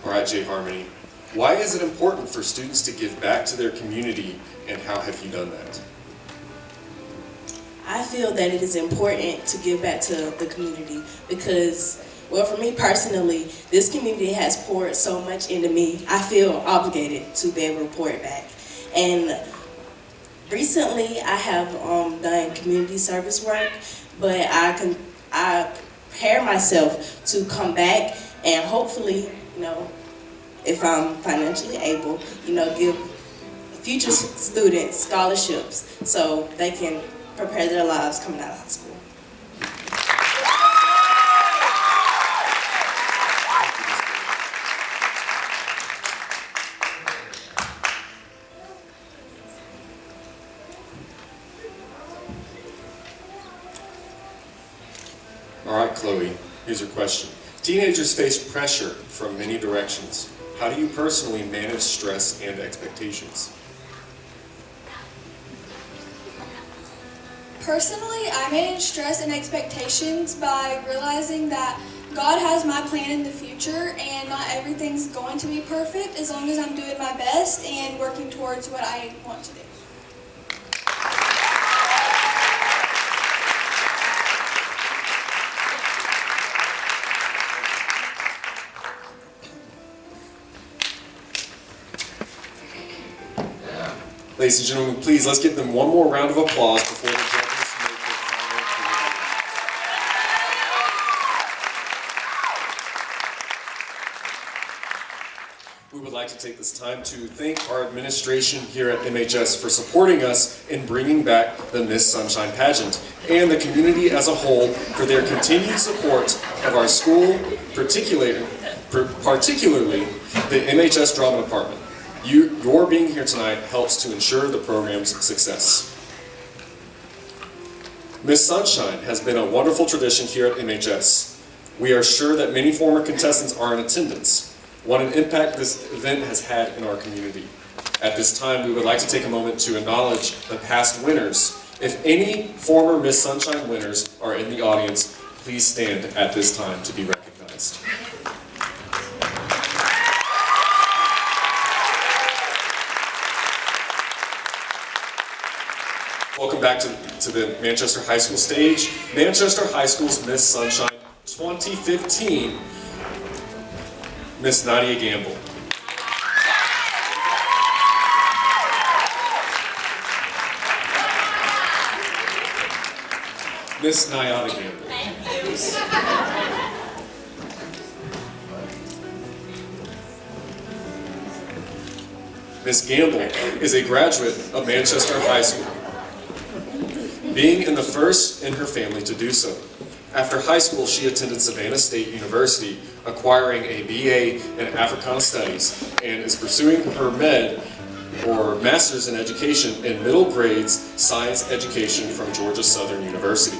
All right, Jay Harmony, why is it important for students to give back to their community, and how have you done that? I feel that it is important to give back to the community because, well, for me personally, this community has poured so much into me. I feel obligated to be able to pour it back. And recently, I have done community service work, but I prepare myself to come back and hopefully, if I'm financially able, give future students scholarships so they can prepare their lives coming out of high school. All right, Chloe, here's your question. Teenagers face pressure from many directions. How do you personally manage stress and expectations? Personally, I manage stress and expectations by realizing that God has my plan in the future and not everything's going to be perfect as long as I'm doing my best and working towards what I want to do. Ladies and gentlemen, please, let's give them one more round of applause before the judges make their final conclusion. We would like to take this time to thank our administration here at MHS for supporting us in bringing back the Miss Sunshine Pageant, and the community as a whole for their continued support of our school, particularly the MHS Drama Department. Your being here tonight helps to ensure the program's success. Miss Sunshine has been a wonderful tradition here at MHS. We are sure that many former contestants are in attendance. What an impact this event has had in our community. At this time, we would like to take a moment to acknowledge the past winners. If any former Miss Sunshine winners are in the audience, please stand at this time to be recognized. Welcome back to the Manchester High School stage. Manchester High School's Miss Sunshine 2015, Miss Nadia Gamble. Miss Nayada Gamble. Miss Gamble is a graduate of Manchester High School, being in the first in her family to do so. After high school, she attended Savannah State University, acquiring a BA in Africana Studies, and is pursuing her Master's in Education in Middle Grades Science Education from Georgia Southern University.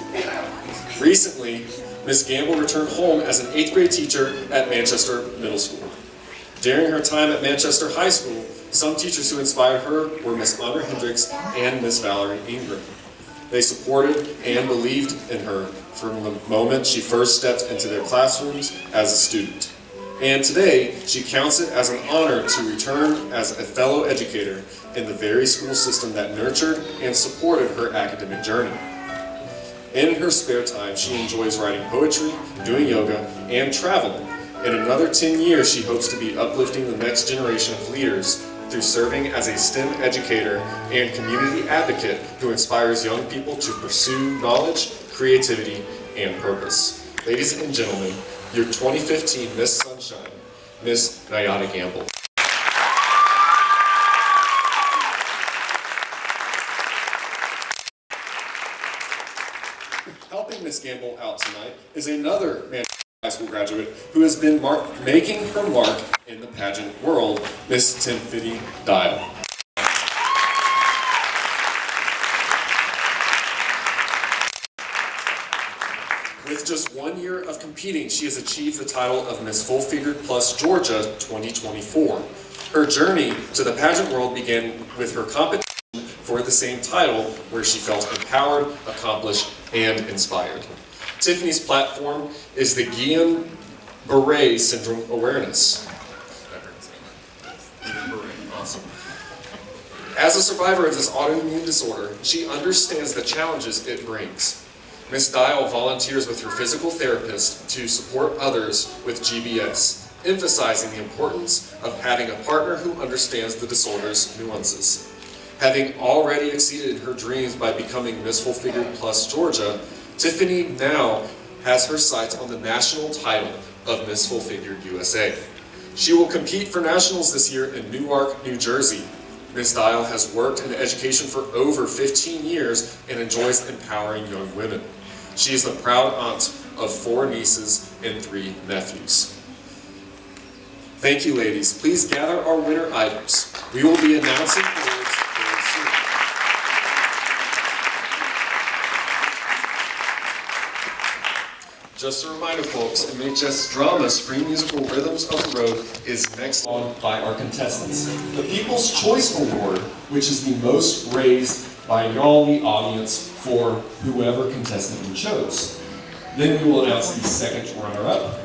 Recently, Ms. Gamble returned home as an 8th grade teacher at Manchester Middle School. During her time at Manchester High School, some teachers who inspired her were Ms. Honor Hendricks and Ms. Valerie Ingram. They supported and believed in her from the moment she first stepped into their classrooms as a student. And today, she counts it as an honor to return as a fellow educator in the very school system that nurtured and supported her academic journey. In her spare time, she enjoys writing poetry, doing yoga, and traveling. In another 10 years, she hopes to be uplifting the next generation of leaders through serving as a STEM educator and community advocate who inspires young people to pursue knowledge, creativity, and purpose. Ladies and gentlemen, your 2015 Miss Sunshine, Miss Nayada Gamble. Helping Miss Gamble out tonight is another Manchester High School graduate who has been making her mark in the pageant world, Miss Tiffany Dial. With just 1 year of competing, she has achieved the title of Miss Full Figured Plus Georgia 2024. Her journey to the pageant world began with her competition for the same title, where she felt empowered, accomplished, and inspired. Tiffany's platform is the Guillain-Barré Syndrome Awareness. Awesome. As a survivor of this autoimmune disorder, she understands the challenges it brings. Ms. Dial volunteers with her physical therapist to support others with GBS, emphasizing the importance of having a partner who understands the disorder's nuances. Having already exceeded her dreams by becoming Miss Full Figured Plus Georgia, Tiffany now has her sights on the national title of Miss Full Figured USA. She will compete for nationals this year in Newark, New Jersey. Ms. Dial has worked in education for over 15 years and enjoys empowering young women. She is the proud aunt of 4 nieces and 3 nephews. Thank you, ladies. Please gather our winner items. We will be announcing awards very soon. Just a reminder, folks, MHS Drama Spring Musical Rhythms of the Road is next on by our contestants. The People's Choice Award, which is the most raised by y'all, the audience, for whoever contestant we chose. Then we will announce the second runner-up,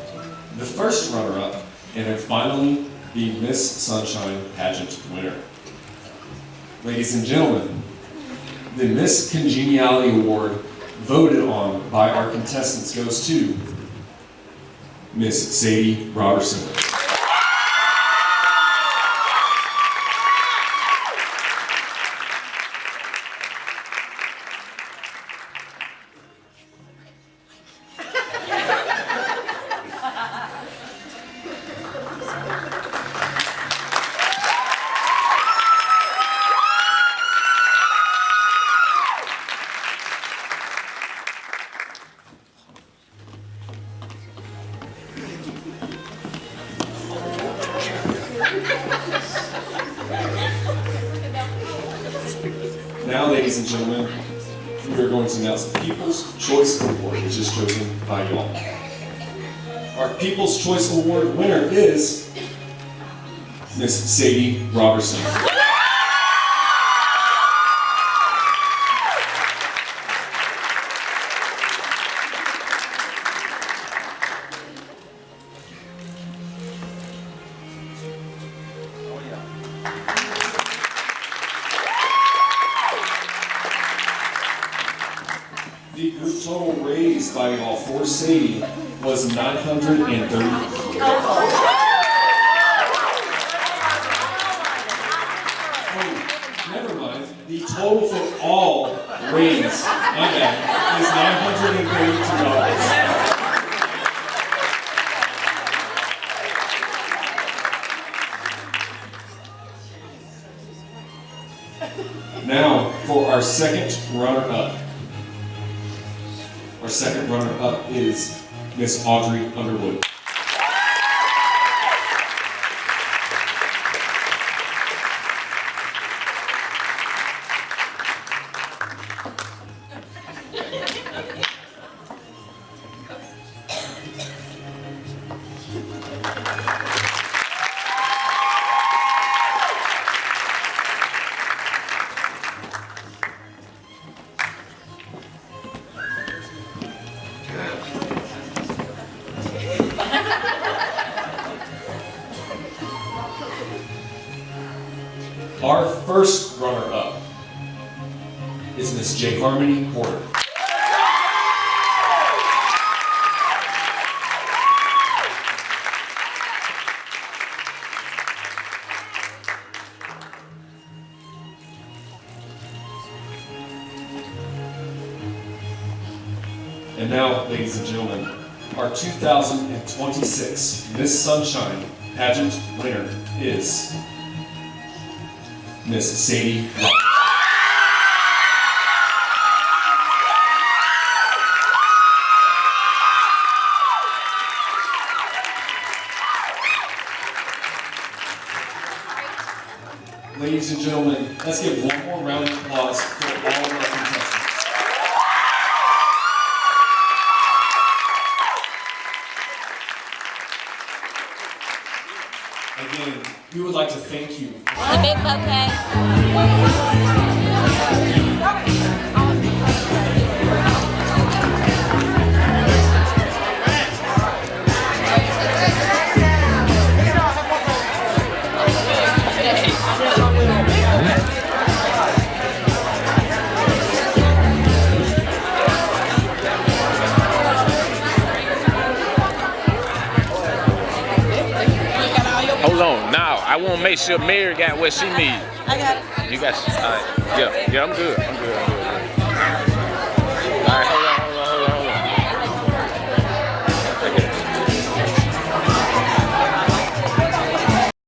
the first runner-up, and then finally, the Miss Sunshine Pageant winner. Ladies and gentlemen, the Miss Congeniality Award voted on by our contestants goes to Miss Sadie Robertson. Now, ladies and gentlemen, we are going to announce the People's Choice Award, which is chosen by y'all. Our People's Choice Award winner is Miss Sadie Robertson. The group total raised by y'all for Sadie was $930. Oh, never mind. The total for all raised, my bad, is $932. Now for our second runner-up. Our second runner-up is Miss Audrey Underwood. Our first runner-up is Miss J. Harmony Porter. And now, ladies and gentlemen, our 2026 Miss Sunshine Pageant winner is Miss Sadie Robertson. Ladies and gentlemen, let's give one more round of applause for all of our contestants. Again, we would like to thank you. The big bouquet. Hold on, now I want to make sure Mary got what she needs. I got it. You got, yeah, I'm good.